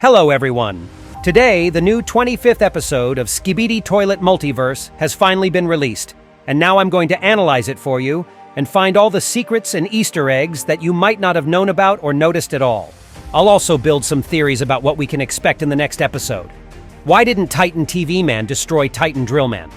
Hello everyone! Today, the new 25th episode of Skibidi Toilet Multiverse has finally been released, and now I'm going to analyze it for you and find all the secrets and Easter eggs that you might not have known about or noticed at all. I'll also build some theories about what we can expect in the next episode. Why didn't Titan TV Man destroy Titan Drillman?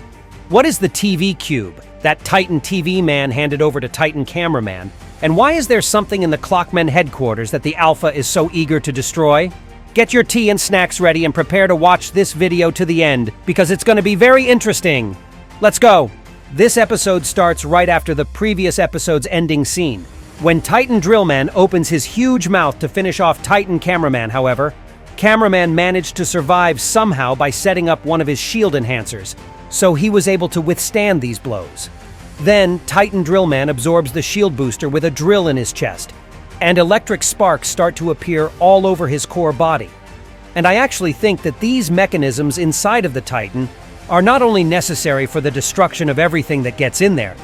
What is the TV cube that Titan TV Man handed over to Titan Cameraman? And why is there something in the Clockmen headquarters that the Alpha is so eager to destroy? Get your tea and snacks ready and prepare to watch this video to the end, because it's going to be very interesting. Let's go! This episode starts right after the previous episode's ending scene. When Titan Drillman opens his huge mouth to finish off Titan Cameraman, however, Cameraman managed to survive somehow by setting up one of his shield enhancers, so he was able to withstand these blows. Then, Titan Drillman absorbs the shield booster with a drill in his chest, and electric sparks start to appear all over his core body. And I actually think that these mechanisms inside of the Titan are not only necessary for the destruction of everything that gets in there,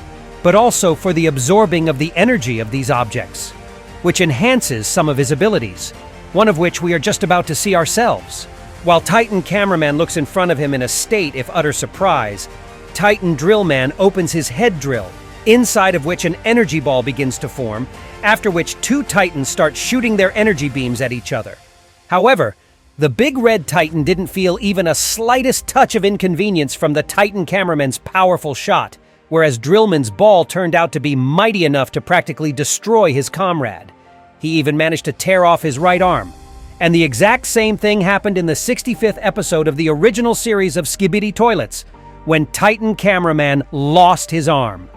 but also for the absorbing of the energy of these objects, which enhances some of his abilities, one of which we are just about to see ourselves. While Titan Cameraman looks in front of him in a state of utter surprise, Titan Drillman opens his head drill, inside of which an energy ball begins to form, after which two Titans start shooting their energy beams at each other. However, the big red Titan didn't feel even a slightest touch of inconvenience from the Titan Cameraman's powerful shot, whereas Drillman's ball turned out to be mighty enough to practically destroy his comrade. He even managed to tear off his right arm. And the exact same thing happened in the 65th episode of the original series of Skibidi Toilets, when Titan Cameraman lost his arm.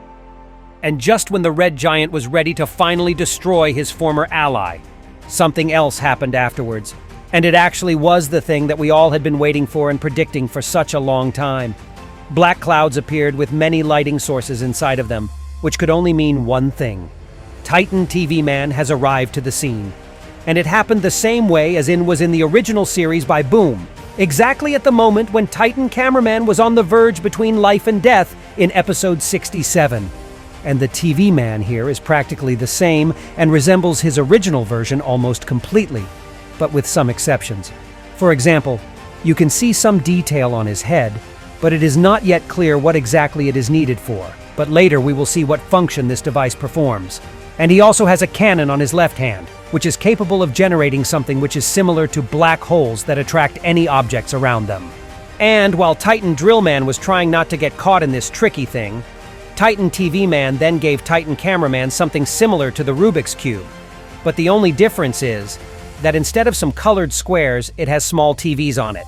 And just when the Red Giant was ready to finally destroy his former ally, something else happened afterwards. And it actually was the thing that we all had been waiting for and predicting for such a long time. Black clouds appeared with many lighting sources inside of them, which could only mean one thing. Titan TV Man has arrived to the scene. And it happened the same way as was in the original series by Boom, exactly at the moment when Titan Cameraman was on the verge between life and death in episode 67. And the TV Man here is practically the same and resembles his original version almost completely, but with some exceptions. For example, you can see some detail on his head, but it is not yet clear what exactly it is needed for. But later we will see what function this device performs. And he also has a cannon on his left hand, which is capable of generating something which is similar to black holes that attract any objects around them. And while Titan Drillman was trying not to get caught in this tricky thing, Titan TV Man then gave Titan Cameraman something similar to the Rubik's Cube. But the only difference is that instead of some colored squares, it has small TVs on it.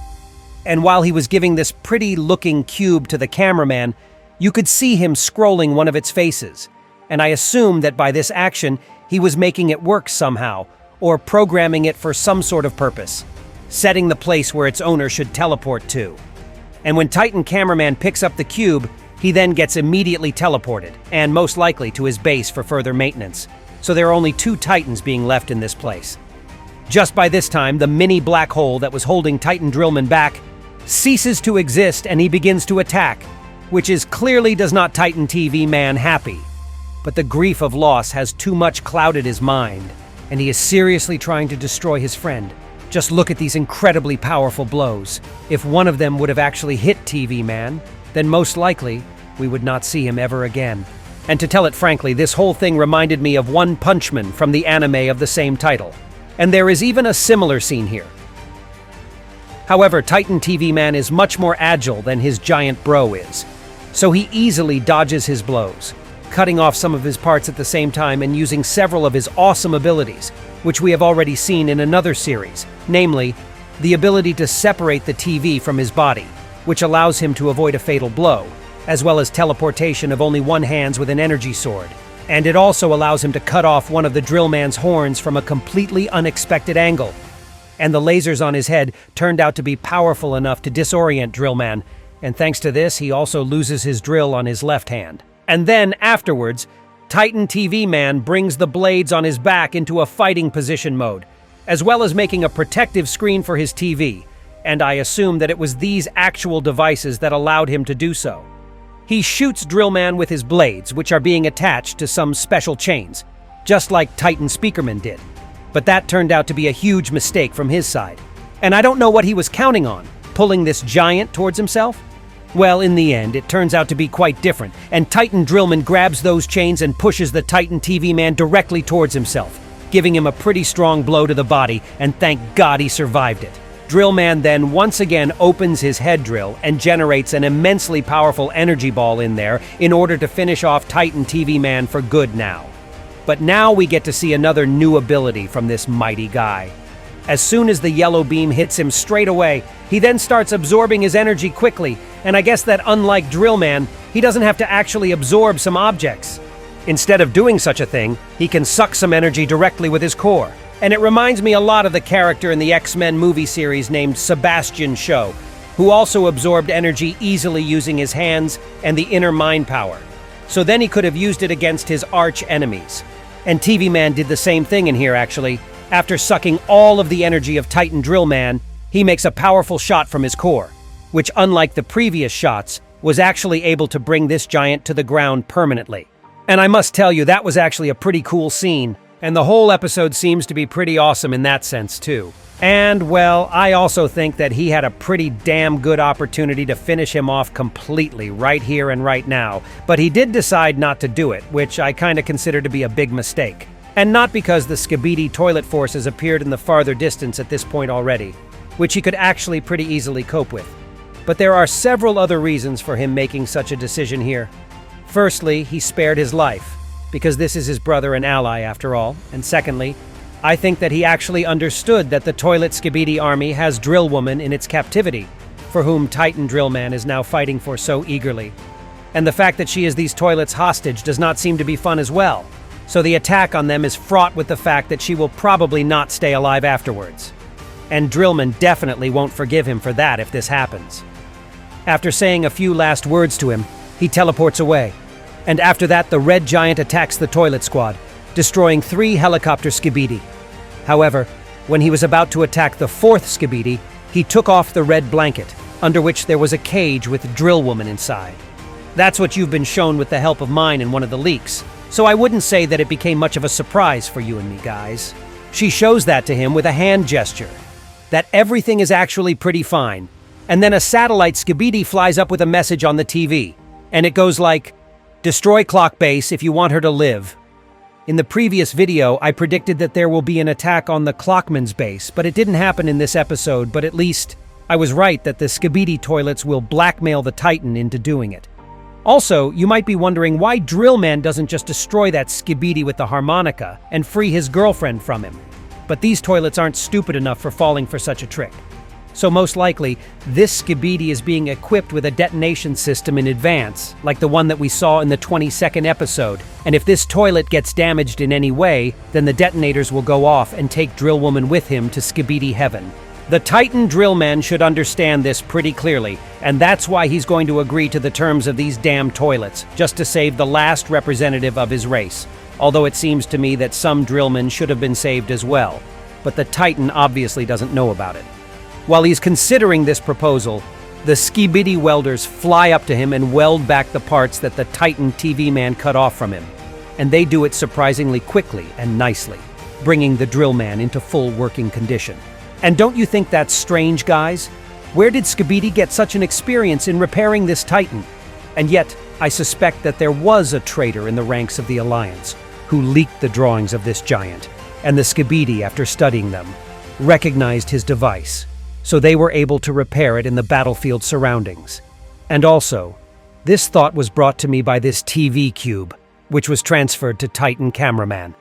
And while he was giving this pretty-looking cube to the cameraman, you could see him scrolling one of its faces. And I assume that by this action, he was making it work somehow, or programming it for some sort of purpose, setting the place where its owner should teleport to. And when Titan Cameraman picks up the cube, he then gets immediately teleported, and most likely to his base for further maintenance. So there are only two Titans being left in this place. Just by this time, the mini black hole that was holding Titan Drillman back ceases to exist and he begins to attack, which is clearly does not Titan TV Man happy. But the grief of loss has too much clouded his mind, and he is seriously trying to destroy his friend. Just look at these incredibly powerful blows. If one of them would have actually hit TV Man, then most likely, we would not see him ever again. And to tell it frankly, this whole thing reminded me of One Punch Man from the anime of the same title. And there is even a similar scene here. However, Titan TV Man is much more agile than his giant bro is, so he easily dodges his blows, cutting off some of his parts at the same time and using several of his awesome abilities, which we have already seen in another series, namely, the ability to separate the TV from his body, which allows him to avoid a fatal blow, as well as teleportation of only one hand with an energy sword. And it also allows him to cut off one of the Drillman's horns from a completely unexpected angle. And the lasers on his head turned out to be powerful enough to disorient Drillman, and thanks to this, he also loses his drill on his left hand. And then, afterwards, Titan TV Man brings the blades on his back into a fighting position mode, as well as making a protective screen for his TV, and I assume that it was these actual devices that allowed him to do so. He shoots Drillman with his blades, which are being attached to some special chains, just like Titan Speakerman did. But that turned out to be a huge mistake from his side. And I don't know what he was counting on, pulling this giant towards himself. Well, in the end, it turns out to be quite different, and Titan Drillman grabs those chains and pushes the Titan TV man directly towards himself, giving him a pretty strong blow to the body, and thank God he survived it. Drillman then once again opens his head drill and generates an immensely powerful energy ball in there in order to finish off Titan TV man for good now. But now we get to see another new ability from this mighty guy. As soon as the yellow beam hits him straight away, he then starts absorbing his energy quickly, and I guess that unlike Drillman, he doesn't have to actually absorb some objects. Instead of doing such a thing, he can suck some energy directly with his core. And it reminds me a lot of the character in the X-Men movie series named Sebastian Shaw, who also absorbed energy easily using his hands and the inner mind power. So then he could have used it against his arch enemies. And TV Man did the same thing in here actually. After sucking all of the energy of Titan Drillman, he makes a powerful shot from his core, which unlike the previous shots, was actually able to bring this giant to the ground permanently. And I must tell you, that was actually a pretty cool scene. And the whole episode seems to be pretty awesome in that sense, too. And, well, I also think that he had a pretty damn good opportunity to finish him off completely right here and right now, but he did decide not to do it, which I kind of consider to be a big mistake. And not because the Skibidi toilet forces appeared in the farther distance at this point already, which he could actually pretty easily cope with. But there are several other reasons for him making such a decision here. Firstly, he spared his life, because this is his brother and ally after all, and secondly, I think that he actually understood that the Toilet Skibidi army has Drillwoman in its captivity, for whom Titan Drillman is now fighting for so eagerly. And the fact that she is these toilets hostage does not seem to be fun as well, so the attack on them is fraught with the fact that she will probably not stay alive afterwards. And Drillman definitely won't forgive him for that if this happens. After saying a few last words to him, he teleports away. And after that, the red giant attacks the toilet squad, destroying 3 helicopter Skibidi. However, when he was about to attack the 4th Skibidi, he took off the red blanket, under which there was a cage with Drillwoman inside. That's what you've been shown with the help of mine in one of the leaks, so I wouldn't say that it became much of a surprise for you and me, guys. She shows that to him with a hand gesture, that everything is actually pretty fine, and then a satellite Skibidi flies up with a message on the TV, and it goes like, "Destroy clock base if you want her to live." In the previous video, I predicted that there will be an attack on the Clockman's base, but it didn't happen in this episode, but at least I was right that the Skibidi toilets will blackmail the Titan into doing it. Also, you might be wondering why Drillman doesn't just destroy that Skibidi with the harmonica and free his girlfriend from him. But these toilets aren't stupid enough for falling for such a trick. So most likely, this Skibidi is being equipped with a detonation system in advance, like the one that we saw in the 22nd episode. And if this toilet gets damaged in any way, then the detonators will go off and take Drillwoman with him to Skibidi heaven. The Titan Drillman should understand this pretty clearly, and that's why he's going to agree to the terms of these damn toilets, just to save the last representative of his race. Although it seems to me that some Drillmen should have been saved as well. But the Titan obviously doesn't know about it. While he's considering this proposal, the Skibidi welders fly up to him and weld back the parts that the Titan TV man cut off from him. And they do it surprisingly quickly and nicely, bringing the drill man into full working condition. And don't you think that's strange, guys? Where did Skibidi get such an experience in repairing this Titan? And yet, I suspect that there was a traitor in the ranks of the Alliance who leaked the drawings of this giant, and the Skibidi, after studying them, recognized his device. So they were able to repair it in the battlefield surroundings. And also, this thought was brought to me by this TV cube, which was transferred to Titan Cameraman.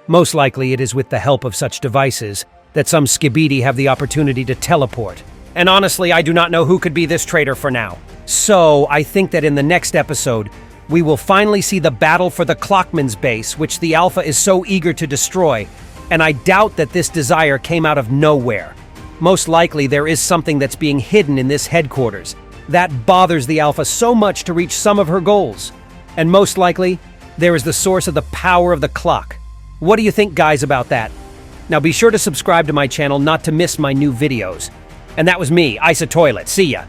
Most likely it is with the help of such devices that some Skibidi have the opportunity to teleport. And honestly, I do not know who could be this traitor for now. So, I think that in the next episode, we will finally see the battle for the Clockman's base, which the Alpha is so eager to destroy, and I doubt that this desire came out of nowhere. Most likely there is something that's being hidden in this headquarters that bothers the Alpha so much to reach some of her goals. And most likely, there is the source of the power of the clock. What do you think, guys, about that? Now be sure to subscribe to my channel not to miss my new videos. And that was me, Isa Toilet. See ya!